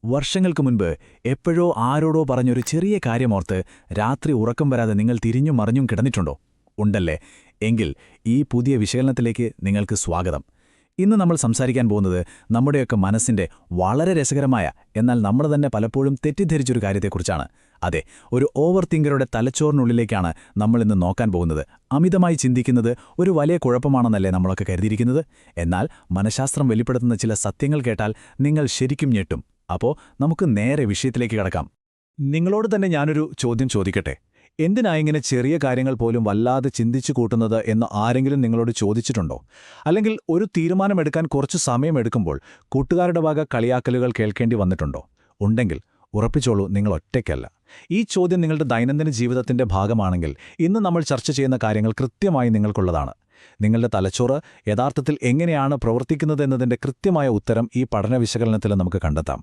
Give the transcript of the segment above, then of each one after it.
വർഷങ്ങൾക്ക് മുൻപ് എപ്പോഴോ ആരോടോ പറഞ്ഞൊരു ചെറിയ കാര്യമോർത്ത് രാത്രി ഉറക്കം വരാതെ നിങ്ങൾ തിരിഞ്ഞും മറിഞ്ഞും കിടന്നിട്ടുണ്ടോ? ഉണ്ടല്ലേ? എങ്കിൽ ഈ പുതിയ വിശകലനത്തിലേക്ക് നിങ്ങൾക്ക് സ്വാഗതം. ഇന്ന് നമ്മൾ സംസാരിക്കാൻ പോകുന്നത് നമ്മുടെയൊക്കെ മനസ്സിന്റെ വളരെ രസകരമായ, എന്നാൽ നമ്മൾ തന്നെ പലപ്പോഴും തെറ്റിദ്ധരിച്ചൊരു കാര്യത്തെക്കുറിച്ചാണ്. അതെ, ഒരു ഓവർ തിങ്കറുടെ തലച്ചോറിനുള്ളിലേക്കാണ് നമ്മളിന്ന് നോക്കാൻ പോകുന്നത്. അമിതമായി ചിന്തിക്കുന്നത് ഒരു വലിയ കുഴപ്പമാണെന്നല്ലേ നമ്മളൊക്കെ കരുതിയിരിക്കുന്നത്? എന്നാൽ മനഃശാസ്ത്രം വെളിപ്പെടുത്തുന്ന ചില സത്യങ്ങൾ കേട്ടാൽ നിങ്ങൾ ശരിക്കും ഞെട്ടും. അപ്പോൾ നമുക്ക് നേരെ വിഷയത്തിലേക്ക് കടക്കാം. നിങ്ങളോട് തന്നെ ഞാനൊരു ചോദ്യം ചോദിക്കട്ടെ. എന്തിനാ ഇങ്ങനെ ചെറിയ കാര്യങ്ങൾ പോലും വല്ലാതെ ചിന്തിച്ചു കൂട്ടുന്നത് എന്ന് ആരെങ്കിലും നിങ്ങളോട് ചോദിച്ചിട്ടുണ്ടോ? അല്ലെങ്കിൽ ഒരു തീരുമാനമെടുക്കാൻ കുറച്ച് സമയമെടുക്കുമ്പോൾ കൂട്ടുകാരുടെ വക കളിയാക്കലുകൾ കേൾക്കേണ്ടി വന്നിട്ടുണ്ടോ? ഉണ്ടെങ്കിൽ ഉറപ്പിച്ചോളൂ, നിങ്ങൾ ഒറ്റയ്ക്കല്ല. ഈ ചോദ്യം നിങ്ങളുടെ ദൈനംദിന ജീവിതത്തിന്റെ ഭാഗമാണെങ്കിൽ ഇന്ന് നമ്മൾ ചർച്ച ചെയ്യുന്ന കാര്യങ്ങൾ കൃത്യമായി നിങ്ങൾക്കുള്ളതാണ്. നിങ്ങളുടെ തലച്ചോറ് യഥാർത്ഥത്തിൽ എങ്ങനെയാണ് പ്രവർത്തിക്കുന്നതെന്നതിന്റെ കൃത്യമായ ഉത്തരം ഈ പഠന വിശകലനത്തിൽ നമുക്ക് കണ്ടെത്താം.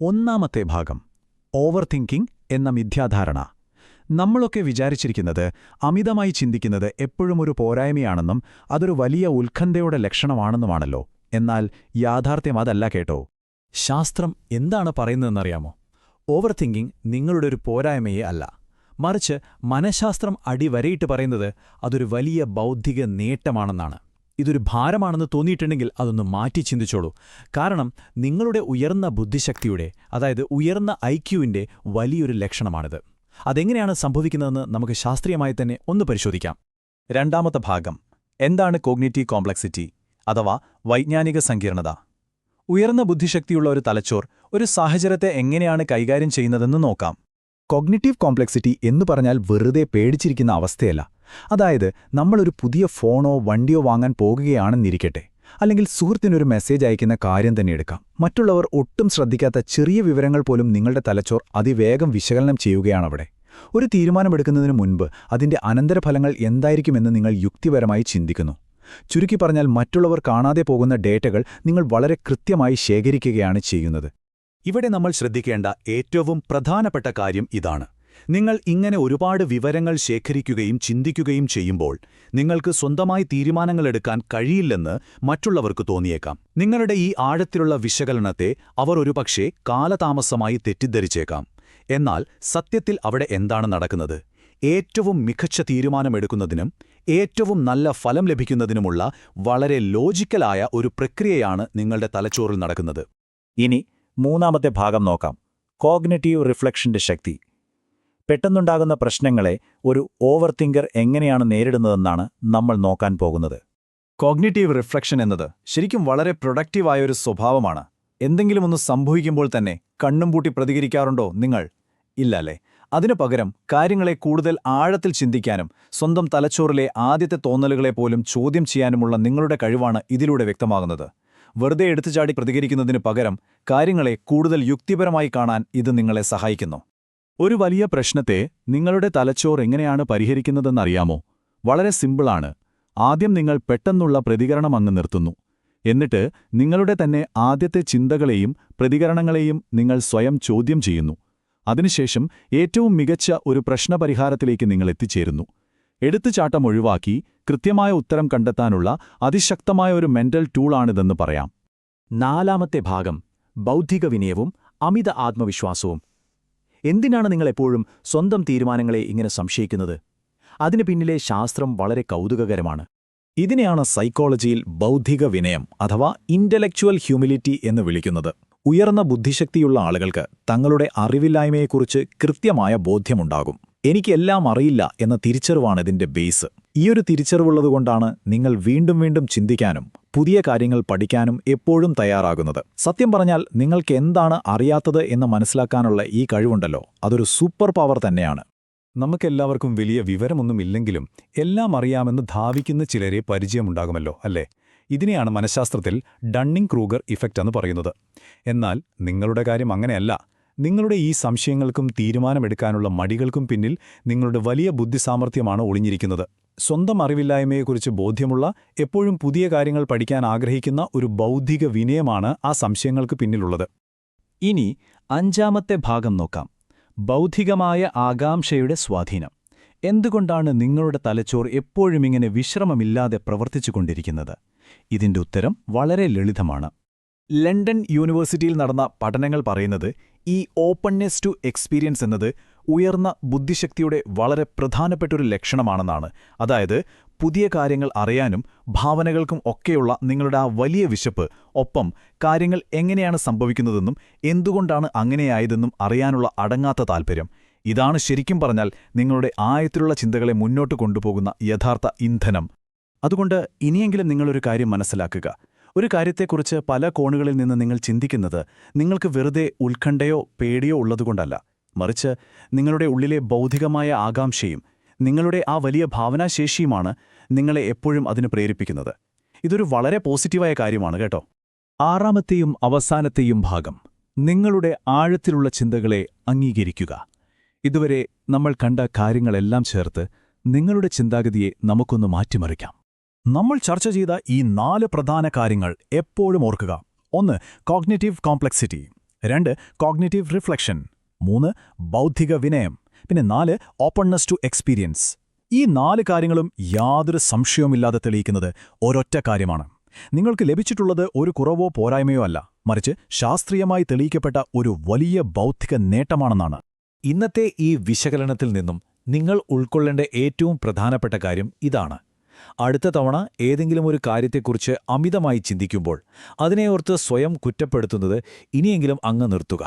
ഒന്നാമത്തെ ഭാഗം, ഓവർ തിങ്കിംഗ് എന്ന മിഥ്യാധാരണ. നമ്മളൊക്കെ വിചാരിച്ചിരിക്കുന്നത് അമിതമായി ചിന്തിക്കുന്നത് എപ്പോഴും ഒരു പോരായ്മയാണെന്നും അതൊരു വലിയ ഉത്കണ്ഠയുടെ ലക്ഷണമാണെന്നുമാണല്ലോ. എന്നാൽ യാഥാർത്ഥ്യം അതല്ല കേട്ടോ. ശാസ്ത്രം എന്താണ് പറയുന്നതെന്നറിയാമോ? ഓവർ തിങ്കിംഗ് നിങ്ങളുടെ ഒരു പോരായ്മയെ അല്ല, മറിച്ച് മനഃശാസ്ത്രം അടിവരയിട്ട് പറയുന്നത് അതൊരു വലിയ ബൗദ്ധിക നേട്ടമാണെന്നാണ്. ഇതൊരു ഭാരമാണെന്ന് തോന്നിയിട്ടുണ്ടെങ്കിൽ അതൊന്ന് മാറ്റി ചിന്തിച്ചോളൂ. കാരണം നിങ്ങളുടെ ഉയർന്ന ബുദ്ധിശക്തിയുടെ, അതായത് ഉയർന്ന ഐക്യുവിൻ്റെ വലിയൊരു ലക്ഷണമാണിത്. അതെങ്ങനെയാണ് സംഭവിക്കുന്നതെന്ന് നമുക്ക് ശാസ്ത്രീയമായി തന്നെ ഒന്ന് പരിശോധിക്കാം. രണ്ടാമത്തെ ഭാഗം, എന്താണ് കോഗ്നിറ്റീവ് കോംപ്ലക്സിറ്റി അഥവാ വൈജ്ഞാനിക സങ്കീർണത? ഉയർന്ന ബുദ്ധിശക്തിയുള്ള ഒരു തലച്ചോർ ഒരു സാഹചര്യത്തെ എങ്ങനെയാണ് കൈകാര്യം ചെയ്യുന്നതെന്ന് നോക്കാം. കോഗ്നിറ്റീവ് കോംപ്ലക്സിറ്റി എന്നു പറഞ്ഞാൽ വെറുതെ പേടിച്ചിരിക്കുന്ന അവസ്ഥയല്ല. അതായത് നമ്മളൊരു പുതിയ ഫോണോ വണ്ടിയോ വാങ്ങാൻ പോകുകയാണെന്നിരിക്കട്ടെ, അല്ലെങ്കിൽ സുഹൃത്തിനൊരു മെസ്സേജ് അയക്കുന്ന കാര്യം തന്നെ എടുക്കാം. മറ്റുള്ളവർ ഒട്ടും ശ്രദ്ധിക്കാത്ത ചെറിയ വിവരങ്ങൾ പോലും നിങ്ങളുടെ തലച്ചോർ അതിവേഗം വിശകലനം ചെയ്യുകയാണവിടെ. ഒരു തീരുമാനമെടുക്കുന്നതിന് മുൻപ് അതിന്റെ അനന്തരഫലങ്ങൾ എന്തായിരിക്കുമെന്ന് നിങ്ങൾ യുക്തിപരമായി ചിന്തിക്കുന്നു. ചുരുക്കി പറഞ്ഞാൽ മറ്റുള്ളവർ കാണാതെ പോകുന്ന ഡേറ്റകൾ നിങ്ങൾ വളരെ കൃത്യമായി ശേഖരിക്കുകയാണ് ചെയ്യുന്നത്. ഇവിടെ നമ്മൾ ശ്രദ്ധിക്കേണ്ട ഏറ്റവും പ്രധാനപ്പെട്ട കാര്യം ഇതാണ്. നിങ്ങൾ ഇങ്ങനെ ഒരുപാട് വിവരങ്ങൾ ശേഖരിക്കുകയും ചിന്തിക്കുകയും ചെയ്യുമ്പോൾ നിങ്ങൾക്ക് സ്വന്തമായി തീരുമാനങ്ങളെടുക്കാൻ കഴിയില്ലെന്ന് മറ്റുള്ളവർക്ക് തോന്നിയേക്കാം. നിങ്ങളുടെ ഈ ആഴത്തിലുള്ള വിശകലനത്തെ അവർ ഒരുപക്ഷേ കാലതാമസമായി തെറ്റിദ്ധരിച്ചേക്കാം. എന്നാൽ സത്യത്തിൽ അവിടെ എന്താണ് നടക്കുന്നത്? ഏറ്റവും മികച്ച തീരുമാനമെടുക്കുന്നതിനും ഏറ്റവും നല്ല ഫലം ലഭിക്കുന്നതിനുമുള്ള വളരെ ലോജിക്കലായ ഒരു പ്രക്രിയയാണ് നിങ്ങളുടെ തലച്ചോറിൽ നടക്കുന്നത്. ഇനി മൂന്നാമത്തെ ഭാഗം നോക്കാം, കോഗ്നിറ്റീവ് റിഫ്ലക്ഷന്റെ ശക്തി. പെട്ടെന്നുണ്ടാകുന്ന പ്രശ്നങ്ങളെ ഒരു ഓവർ തിങ്കർ എങ്ങനെയാണ് നേരിടുന്നതെന്നാണ് നമ്മൾ നോക്കാൻ പോകുന്നത്. കോഗ്നിറ്റീവ് റിഫ്ലക്ഷൻ എന്നത് ശരിക്കും വളരെ പ്രൊഡക്റ്റീവായൊരു സ്വഭാവമാണ്. എന്തെങ്കിലും ഒന്ന് സംഭവിക്കുമ്പോൾ തന്നെ കണ്ണും പൂട്ടി പ്രതികരിക്കാറുണ്ടോ നിങ്ങൾ? ഇല്ലല്ലേ. അതിനു പകരം കാര്യങ്ങളെ കൂടുതൽ ആഴത്തിൽ ചിന്തിക്കാനും സ്വന്തം തലച്ചോറിലെ ആദ്യത്തെ തോന്നലുകളെ പോലും ചോദ്യം ചെയ്യാനുമുള്ള നിങ്ങളുടെ കഴിവാണ് ഇതിലൂടെ വ്യക്തമാകുന്നത്. വെറുതെ എടുത്തുചാടി പ്രതികരിക്കുന്നതിനു പകരം കാര്യങ്ങളെ കൂടുതൽ യുക്തിപരമായി കാണാൻ ഇത് നിങ്ങളെ സഹായിക്കുന്നു. ഒരു വലിയ പ്രശ്നത്തെ നിങ്ങളുടെ തലച്ചോർ എങ്ങനെയാണ് പരിഹരിക്കുന്നതെന്നറിയാമോ? വളരെ സിമ്പിളാണ്. ആദ്യം നിങ്ങൾ പെട്ടെന്നുള്ള പ്രതികരണം അങ്ങ് നിർത്തുന്നു. എന്നിട്ട് നിങ്ങളുടെ തന്നെ ആദ്യത്തെ ചിന്തകളെയും പ്രതികരണങ്ങളെയും നിങ്ങൾ സ്വയം ചോദ്യം ചെയ്യുന്നു. അതിനുശേഷം ഏറ്റവും മികച്ച ഒരു പ്രശ്നപരിഹാരത്തിലേക്ക് നിങ്ങൾ എത്തിച്ചേരുന്നു. എടുത്തുചാട്ടം ഒഴിവാക്കി കൃത്യമായ ഉത്തരം കണ്ടെത്താനുള്ള അതിശക്തമായ ഒരു മെന്റൽ ടൂളാണിതെന്ന് പറയാം. നാലാമത്തെ ഭാഗം, ബൗദ്ധിക വിനയവും അമിത ആത്മവിശ്വാസവും. എന്തിനാണ് നിങ്ങളെപ്പോഴും സ്വന്തം തീരുമാനങ്ങളെ ഇങ്ങനെ സംശയിക്കുന്നത്? അതിനു പിന്നിലെ ശാസ്ത്രം വളരെ കൗതുകകരമാണ്. ഇതിനെയാണ് സൈക്കോളജിയിൽ ബൗദ്ധിക വിനയം അഥവാ ഇന്റലക്ച്വൽ ഹ്യൂമിലിറ്റി എന്ന് വിളിക്കുന്നത്. ഉയർന്ന ബുദ്ധിശക്തിയുള്ള ആളുകൾക്ക് തങ്ങളുടെ അറിവില്ലായ്മയെക്കുറിച്ച് കൃത്യമായ ബോധ്യമുണ്ടാകും. എനിക്കെല്ലാം അറിയില്ല എന്ന തിരിച്ചറിവാണ് ഇതിന്റെ ബേസ്. ഈയൊരു തിരിച്ചറിവുള്ളതുകൊണ്ടാണ് നിങ്ങൾ വീണ്ടും വീണ്ടും ചിന്തിക്കാനും പുതിയ കാര്യങ്ങൾ പഠിക്കാനും എപ്പോഴും തയ്യാറാകുന്നത്. സത്യം പറഞ്ഞാൽ നിങ്ങൾക്ക് എന്താണ് അറിയാത്തത് എന്ന് മനസ്സിലാക്കാനുള്ള ഈ കഴിവുണ്ടല്ലോ, അതൊരു സൂപ്പർ പവർ തന്നെയാണ്. നമുക്കെല്ലാവർക്കും വലിയ വിവരമൊന്നുമില്ലെങ്കിലും എല്ലാം അറിയാമെന്ന് ധാവിക്കുന്ന ചിലരെ പരിചയമുണ്ടാകുമല്ലോ, അല്ലേ? ഇതിനെയാണ് മനഃശാസ്ത്രത്തിൽ ഡണ്ണിങ് ക്രൂഗർ ഇഫക്റ്റ് എന്ന് പറയുന്നത്. എന്നാൽ നിങ്ങളുടെ കാര്യം അങ്ങനെയല്ല. നിങ്ങളുടെ ഈ സംശയങ്ങൾക്കും തീരുമാനമെടുക്കാനുള്ള മടികൾക്കും പിന്നിൽ നിങ്ങളുടെ വലിയ ബുദ്ധിസാമർഥ്യമാണ് ഒളിഞ്ഞിരിക്കുന്നത്. സ്വന്തം അറിവില്ലായ്മയെക്കുറിച്ച് ബോധ്യമുള്ള, എപ്പോഴും പുതിയ കാര്യങ്ങൾ പഠിക്കാൻ ആഗ്രഹിക്കുന്ന ഒരു ബൗദ്ധിക വിനയമാണ് ആ സംശയങ്ങൾക്ക് പിന്നിലുള്ളത്. ഇനി അഞ്ചാമത്തെ ഭാഗം നോക്കാം, ബൗദ്ധികമായ ആകാംക്ഷയുടെ സ്വാധീനം. എന്തുകൊണ്ടാണ് നിങ്ങളുടെ തലച്ചോർ എപ്പോഴും ഇങ്ങനെ വിശ്രമമില്ലാതെ പ്രവർത്തിച്ചുകൊണ്ടിരിക്കുന്നത്? ഇതിന്റെ ഉത്തരം വളരെ ലളിതമാണ്. ലണ്ടൻ യൂണിവേഴ്സിറ്റിയിൽ നടന്ന പഠനങ്ങൾ പറയുന്നത് ഈ ഓപ്പൺനെസ് ടു എക്സ്പീരിയൻസ് എന്നത് ഉയർന്ന ബുദ്ധിശക്തിയുടെ വളരെ പ്രധാനപ്പെട്ടൊരു ലക്ഷണമാണെന്നാണ്. അതായത് പുതിയ കാര്യങ്ങൾ അറിയാനും ഭാവനകൾക്കും ഒക്കെയുള്ള നിങ്ങളുടെ ആ വലിയ വിശപ്പ്, ഒപ്പം കാര്യങ്ങൾ എങ്ങനെയാണ് സംഭവിക്കുന്നതെന്നും എന്തുകൊണ്ടാണ് അങ്ങനെയായതെന്നും അറിയാനുള്ള അടങ്ങാത്ത താൽപ്പര്യം. ഇതാണ് ശരിക്കും പറഞ്ഞാൽ നിങ്ങളുടെ ആഴത്തിലുള്ള ചിന്തകളെ മുന്നോട്ട് കൊണ്ടുപോകുന്ന യഥാർത്ഥ ഇന്ധനം. അതുകൊണ്ട് ഇനിയെങ്കിലും നിങ്ങളൊരു കാര്യം മനസ്സിലാക്കുക. ഒരു കാര്യത്തെക്കുറിച്ച് പല കോണുകളിൽ നിന്ന് നിങ്ങൾ ചിന്തിക്കുന്നത് നിങ്ങൾക്ക് വെറുതെ ഉത്കണ്ഠയോ പേടിയോ ഉള്ളതുകൊണ്ടല്ല, മറിച്ച് നിങ്ങളുടെ ഉള്ളിലെ ബൗദ്ധികമായ ആകാംക്ഷയും നിങ്ങളുടെ ആ വലിയ ഭാവനാശേഷിയുമാണ് നിങ്ങളെ എപ്പോഴും അതിന് പ്രേരിപ്പിക്കുന്നത്. ഇതൊരു വളരെ പോസിറ്റീവായ കാര്യമാണ് കേട്ടോ. ആറാമത്തെയും അവസാനത്തെയും ഭാഗം, നിങ്ങളുടെ ആഴത്തിലുള്ള ചിന്തകളെ അംഗീകരിക്കുക. ഇതുവരെ നമ്മൾ കണ്ട കാര്യങ്ങളെല്ലാം ചേർത്ത് നിങ്ങളുടെ ചിന്താഗതിയെ നമുക്കൊന്ന് മാറ്റിമറിക്കാം. നമ്മൾ ചർച്ച ചെയ്ത ഈ 4 പ്രധാന കാര്യങ്ങൾ എപ്പോഴും ഓർക്കുക. 1. Cognitive complexity. 2. Cognitive reflection. 3. ബൗദ്ധിക വിനയം. പിന്നെ 4. Openness to experience. ഈ 4 കാര്യങ്ങളും യാതൊരു സംശയവുമില്ലാതെ തെളിയിക്കുന്നത് ഒരൊറ്റ കാര്യമാണ്. നിങ്ങൾക്ക് ലഭിച്ചിട്ടുള്ളത് ഒരു കുറവോ പോരായ്മയോ അല്ല, മറിച്ച് ശാസ്ത്രീയമായി തെളിയിക്കപ്പെട്ട ഒരു വലിയ ബൗദ്ധിക നേട്ടമാണെന്നാണ്. ഇന്നത്തെ ഈ വിശകലനത്തിൽ നിന്നും നിങ്ങൾ ഉൾക്കൊള്ളേണ്ട ഏറ്റവും പ്രധാനപ്പെട്ട കാര്യം ഇതാണ്. അടുത്ത തവണ ഏതെങ്കിലും ഒരു കാര്യത്തെക്കുറിച്ച് അമിതമായി ചിന്തിക്കുമ്പോൾ അതിനെയോർത്ത് സ്വയം കുറ്റപ്പെടുത്തുന്നത് ഇനിയെങ്കിലും അങ്ങ് നിർത്തുക.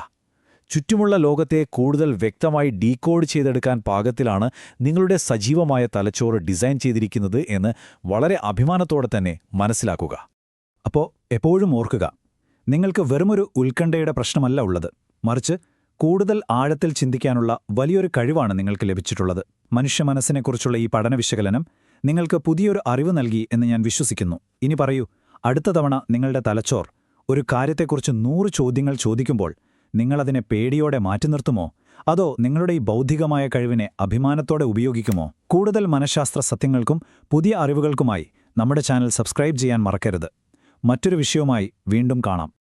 ചുറ്റുമുള്ള ലോകത്തെ കൂടുതൽ വ്യക്തമായി ഡീകോഡ് ചെയ്തെടുക്കാൻ പാകത്തിലാണ് നിങ്ങളുടെ സജീവമായ തലച്ചോറ് ഡിസൈൻ ചെയ്തിരിക്കുന്നത് എന്ന് വളരെ അഭിമാനത്തോടെ തന്നെ മനസ്സിലാക്കുക. അപ്പോൾ എപ്പോഴും ഓർക്കുക, നിങ്ങൾക്ക് വെറുമൊരു ഉത്കണ്ഠയുടെ പ്രശ്നമല്ല ഉള്ളത്, മറിച്ച് കൂടുതൽ ആഴത്തിൽ ചിന്തിക്കാനുള്ള വലിയൊരു കഴിവാണ് നിങ്ങൾക്ക് ലഭിച്ചിട്ടുള്ളത്. മനുഷ്യ മനസ്സിനെക്കുറിച്ചുള്ള ഈ പഠന വിശകലനം നിങ്ങൾക്ക് പുതിയൊരു അറിവ് നൽകി എന്ന് ഞാൻ വിശ്വസിക്കുന്നു. ഇനി പറയൂ, അടുത്ത തവണ നിങ്ങളുടെ തലച്ചോർ ഒരു കാര്യത്തെക്കുറിച്ച് 100 ചോദ്യങ്ങൾ ചോദിക്കുമ്പോൾ നിങ്ങളതിനെ പേടിയോടെ മാറ്റി നിർത്തുമോ, അതോ നിങ്ങളുടെ ഈ ബൗദ്ധികമായ കഴിവിനെ അഭിമാനത്തോടെ ഉപയോഗിക്കുമോ? കൂടുതൽ മനഃശാസ്ത്ര സത്യങ്ങൾക്കും പുതിയ അറിവുകൾക്കുമായി നമ്മുടെ ചാനൽ സബ്സ്ക്രൈബ് ചെയ്യാൻ മറക്കരുത്. മറ്റൊരു വിഷയവുമായി വീണ്ടും കാണാം.